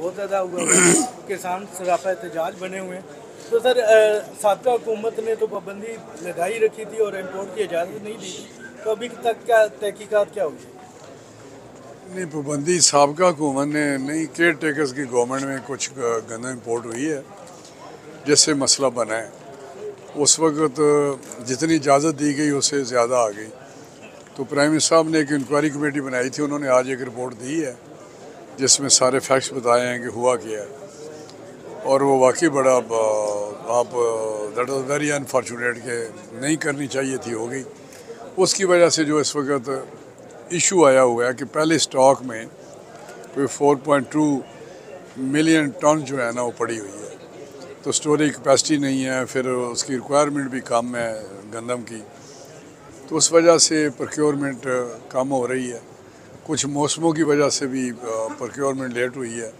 बहुत ज़्यादा हुआ हुआ है, किसान सरापा एहतजाज बने हुए हैं। तो सर साबका हुकूमत ने तो पाबंदी लगाई रखी थी और इम्पोर्ट की इजाज़त नहीं दी थी, तो अभी तक क्या तहकीकात क्या हुई? नहीं, पाबंदी साबका हुकूमत ने नहीं, केयर टेकर्स की गवर्नमेंट में कुछ गन्ना इम्पोर्ट हुई है जिससे मसला बना है। उस वक्त जितनी इजाज़त दी गई उससे ज़्यादा आ गई, तो प्राइम मिनिस्टर साहब ने एक इंक्वायरी कमेटी बनाई थी, उन्होंने आज एक रिपोर्ट दी है जिसमें सारे फैक्ट्स बताए हैं कि हुआ क्या है। और वो वाकई बड़ा दैट वाज वेरी अनफॉर्चुनेट कि नहीं करनी चाहिए थी, हो गई। उसकी वजह से जो इस वक्त इशू आया हुआ है कि पहले स्टॉक में कोई 4.2 मिलियन टन जो है ना वो पड़ी हुई है, तो स्टोरेज कैपेसिटी नहीं है, फिर उसकी रिक्वायरमेंट भी कम है गंदम की, तो उस वजह से प्रोक्योरमेंट कम हो रही है। कुछ मौसमों की वजह से भी प्रोक्योरमेंट लेट हुई है।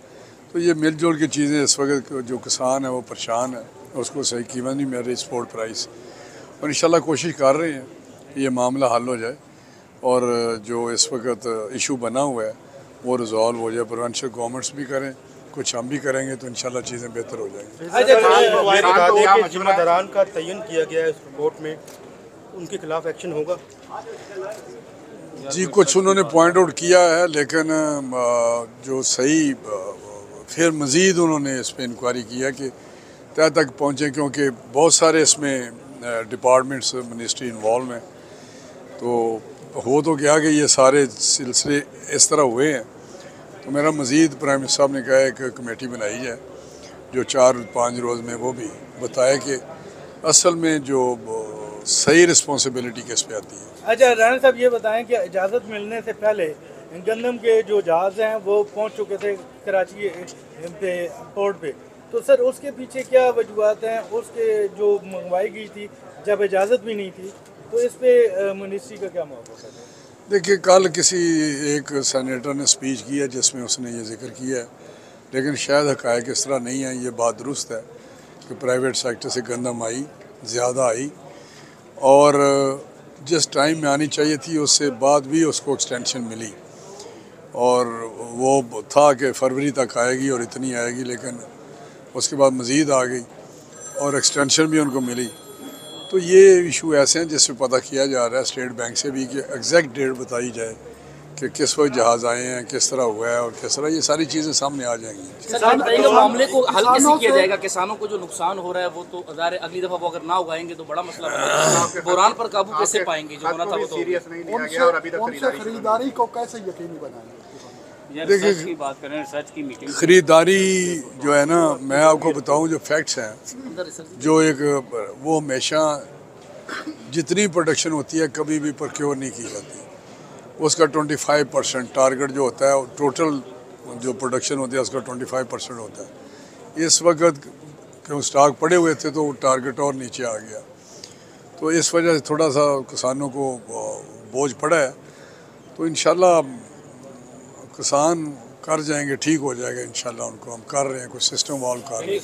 तो ये मिलजुल की चीज़ें इस वक्त जो किसान है वो परेशान है, उसको सही कीमत नहीं मिल रही, एक्सपोर्ट प्राइस। और इंशाल्लाह कोशिश कर रहे हैं ये मामला हल हो जाए और जो इस वक्त इशू बना हुआ है वो रिजॉल्व हो जाए। प्रोविंशियल गवर्नमेंट्स भी करें, कुछ हम भी करेंगे, तो इंशाल्लाह चीज़ें बेहतर हो जाएंगी। जिम्मेदारान का तयन किया गया है इस रिपोर्ट में, उनके खिलाफ एक्शन होगा? जी, कुछ उन्होंने पॉइंट आउट किया है, लेकिन जो सही फिर मज़ीद उन्होंने इस पर इंक्वायरी किया कि तय तक पहुँचे, क्योंकि बहुत सारे इसमें डिपार्टमेंट्स मिनिस्ट्री इन्वॉल्व हैं। तो हो तो क्या कि ये सारे सिलसिले इस तरह हुए हैं, तो मेरा मज़ीद प्राइम मिनिस्टर साहब ने कहा एक कमेटी बनाई जाए जो 4-5 रोज़ में वो भी बताए कि असल में जो सही रिस्पॉन्सिबिलिटी किस पे आती है। अच्छा राणा साहब, ये बताएं कि इजाज़त मिलने से पहले गंदम के जो जहाज़ हैं वो पहुंच चुके थे कराची पे पोर्ट पे, तो सर उसके पीछे क्या वजूहत हैं? उसके जो मंगवाई गई थी जब इजाज़त भी नहीं थी, तो इस पे मिनिस्ट्री का क्या मौक़िफ़ है? देखिए, कल किसी एक सेनेटर ने स्पीच किया जिसमें उसने ये जिक्र किया है, लेकिन शायद हक़ाइक़ इस तरह नहीं है। ये बात दुरुस्त है कि प्राइवेट सेक्टर से गंदम आई, ज़्यादा आई, और जिस टाइम में आनी चाहिए थी उससे बाद भी उसको एक्सटेंशन मिली, और वो था कि फरवरी तक आएगी और इतनी आएगी, लेकिन उसके बाद मज़ीद आ गई और एक्सटेंशन भी उनको मिली। तो ये इशू ऐसे हैं जिससे पता किया जा रहा है स्टेट बैंक से भी कि एग्जैक्ट डेट बताई जाए कि किस वक्त जहाज़ आए हैं, किस तरह हुआ है और किस तरह, ये सारी चीज़ें सामने आ जाएंगी। सर मामले को हल कैसे किया जाएगा? किसानों को जो नुकसान हो रहा है वो तो अगली दफ़ा वो अगर ना उगाएंगे तो बड़ा मसला बनेगा। बुरान पर काबू कैसे पाएंगे? जो होना था वो तो सीरियस नहीं लिया गया, और अभी तक खरीदारी को कैसे यकीनी बनाएंगे? देखिए, बात करें रिसर्च की मीटिंग, ख़रीदारी जो है ना, मैं आपको बताऊं जो फैक्ट्स हैं, जो एक वो हमेशा जितनी प्रोडक्शन होती है कभी भी प्रोक्योर नहीं की जाती, उसका 25% टारगेट जो होता है, टोटल जो प्रोडक्शन होती है उसका 25% होता है। इस वक्त क्यों स्टॉक पड़े हुए थे तो टारगेट और नीचे आ गया, तो इस वजह से थोड़ा सा किसानों को बोझ पड़ा है। तो इंशाल्लाह किसान कर जाएंगे, ठीक हो जाएगा इंशाल्लाह। उनको हम कर रहे हैं, कुछ सिस्टम वॉल्व कर रहे हैं।